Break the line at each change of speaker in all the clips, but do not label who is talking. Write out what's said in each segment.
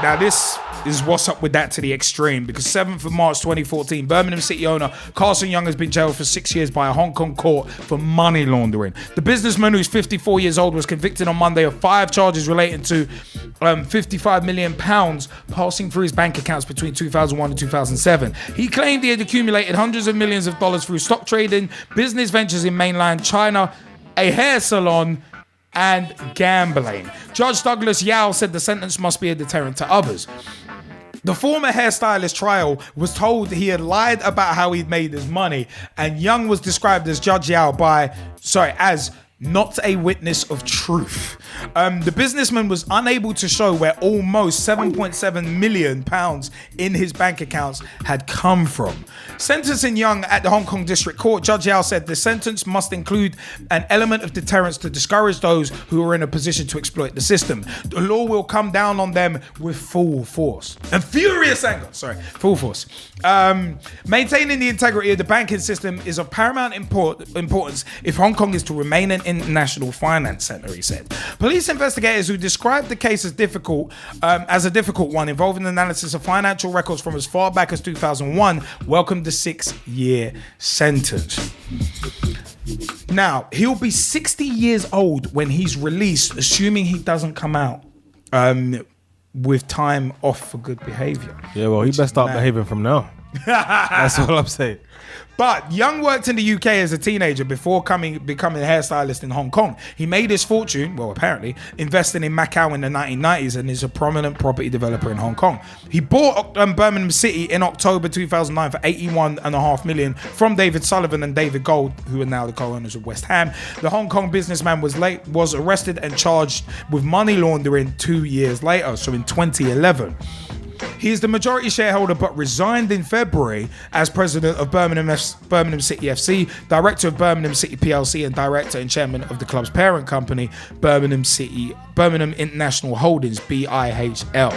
Now this is what's up with that to the extreme, because 7th of March 2014, Birmingham City owner Carson Yeung has been jailed for 6 years by a Hong Kong court for money laundering. The businessman, who's 54 years old, was convicted on Monday of 5 charges relating to £55 million passing through his bank accounts between 2001 and 2007. He claimed he had accumulated hundreds of millions of dollars through stock trading, business ventures in mainland China, a hair salon, and gambling. Judge Douglas Yao said the sentence must be a deterrent to others. The former hairstylist trial was told he had lied about how he'd made his money, and Young was described as Judge Yao as not a witness of truth. The businessman was unable to show where almost £7.7 million in his bank accounts had come from. Sentencing Young at the Hong Kong District Court, Judge Yao said the sentence must include an element of deterrence to discourage those who are in a position to exploit the system. The law will come down on them with full force and furious anger. Full force. Maintaining the integrity of the banking system is of paramount importance if Hong Kong is to remain an international finance center, he said. Police investigators who described the case as a difficult one involving analysis of financial records from as far back as 2001 welcomed the 6-year sentence. Now, he'll be 60 years old when he's released, assuming he doesn't come out with time off for good behavior.
Yeah, well, he better start behaving from now. That's all I'm saying.
But Young worked in the UK as a teenager before becoming a hairstylist in Hong Kong. He made his fortune, well, apparently, investing in Macau in the 1990s and is a prominent property developer in Hong Kong. He bought Birmingham City in October 2009 for $81.5 million from David Sullivan and David Gold, who are now the co-owners of West Ham. The Hong Kong businessman was arrested and charged with money laundering 2 years later, so in 2011. He is the majority shareholder but resigned in February as president of Birmingham City FC, director of Birmingham City PLC, and director and chairman of the club's parent company, Birmingham International Holdings, BIHL.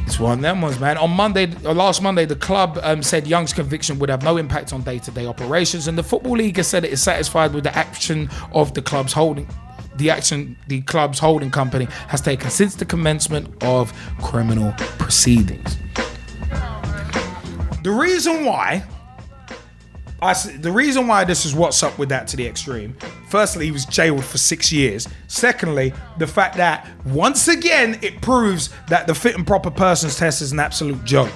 It's one of them ones, man. Last Monday, the club said Young's conviction would have no impact on day-to-day operations, and the Football League has said it is satisfied with the action of the club's holding. The action the club's holding company has taken since the commencement of criminal proceedings. The reason why this is what's up with that to the extreme. Firstly, he was jailed for 6 years. Secondly, the fact that once again it proves that the fit and proper persons test is an absolute joke.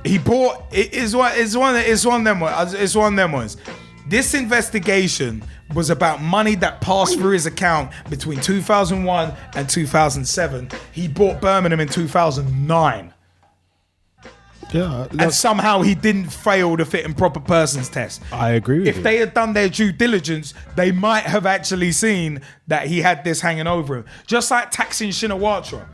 It's one of them ones. This investigation was about money that passed through his account between 2001 and 2007. He bought Birmingham in 2009.
Yeah,
and somehow he didn't fail the fit and proper persons test.
I agree with you.
If they had done their due diligence, they might have actually seen that he had this hanging over him. Just like Thaksin Shinawatra.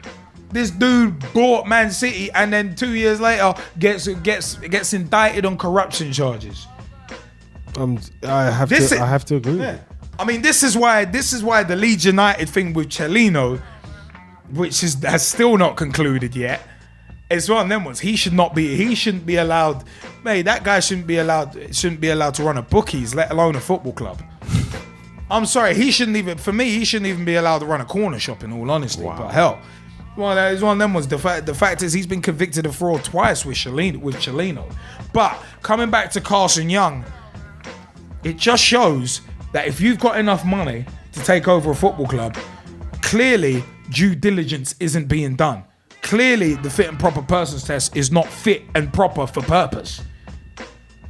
This dude bought Man City and then 2 years later gets indicted on corruption charges.
I have to agree. Yeah.
I mean, this is why the Leeds United thing with Cellino, which has still not concluded yet, it's one of them ones. He shouldn't be allowed. Mate, that guy shouldn't be allowed to run a bookies, let alone a football club. I'm sorry, he shouldn't even be allowed to run a corner shop, in all honesty. Wow. But hell, well, it's one of them ones. The fact is, he's been convicted of fraud twice with Cellino. But coming back to Carson Yeung, it just shows that if you've got enough money to take over a football club, clearly due diligence isn't being done. Clearly the fit and proper persons test is not fit and proper for purpose.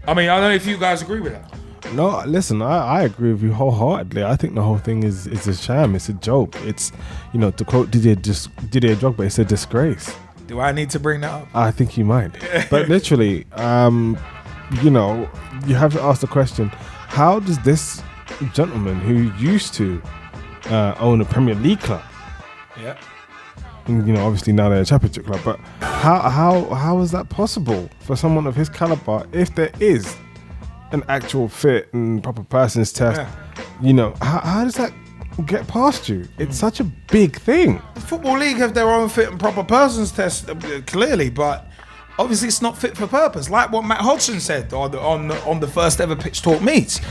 I mean, I don't know if you guys agree with that.
No, listen, I agree with you wholeheartedly. I think the whole thing is a sham. It's a joke. It's, to quote Didier Drogba, it's a disgrace.
Do I need to bring that up?
I think you might. But literally, you have to ask the question, how does this gentleman who used to own a Premier League club, and, obviously now they're a Championship club, but how is that possible for someone of his caliber if there is an actual fit and proper persons test? How does that get past you? It's such a big thing.
The Football League have their own fit and proper persons test, clearly, but obviously it's not fit for purpose. Like what Matt Hodgson said on the first ever Pitch Talk meets.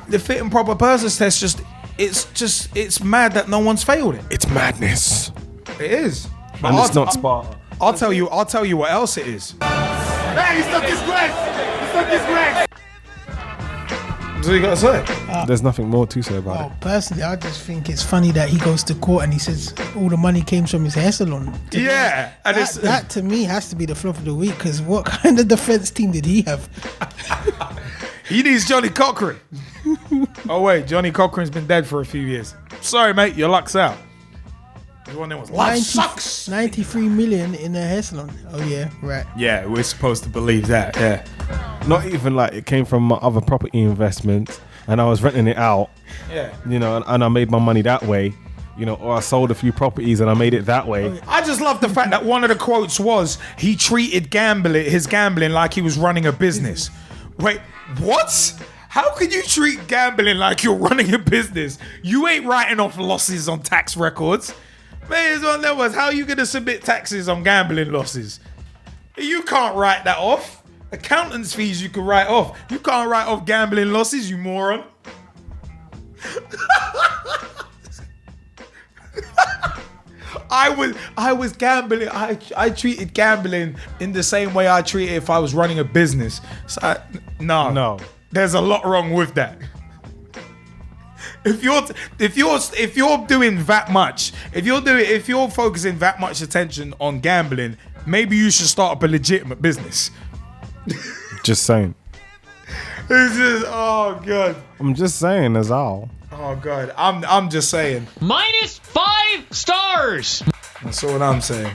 The fit and proper persons test it's mad that no one's failed it.
It's madness.
It is.
And it's not Sparta.
I'll tell you what else it is.
Hey, he's not disgraced. He's not disgraced.
That's what you gotta say.
There's nothing more to say about it.
Personally, I just think it's funny that he goes to court and he says all the money came from his hair salon.
Yeah, and
That to me has to be the flop of the week, because what kind of defense team did he have?
he needs Johnny Cochran. Oh wait, Johnny Cochran's been dead for a few years. Sorry, mate, your luck's out. One that was life sucks.
93 million in a hair salon. Oh yeah, right.
Yeah, we're supposed to believe that. Yeah.
Not even like it came from my other property investments and I was renting it out.
Yeah.
You know, and I made my money that way. You know, or I sold a few properties and I made it that way.
I just love the fact that one of the quotes was he treated his gambling like he was running a business. Wait, what? How can you treat gambling like you're running a business? You ain't writing off losses on tax records. Man, it's one of them was, how are you going to submit taxes on gambling losses? You can't write that off. Accountant's fees you can write off. You can't write off gambling losses, you moron. I was gambling. I treated gambling in the same way I treat it if I was running a business. So no. There's a lot wrong with that. If you're doing that much, if you're focusing that much attention on gambling, maybe you should start up a legitimate business.
Just saying.
It's just, oh god.
I'm just saying, that's all.
Oh god. I'm just saying.
-5 stars.
That's all I'm saying.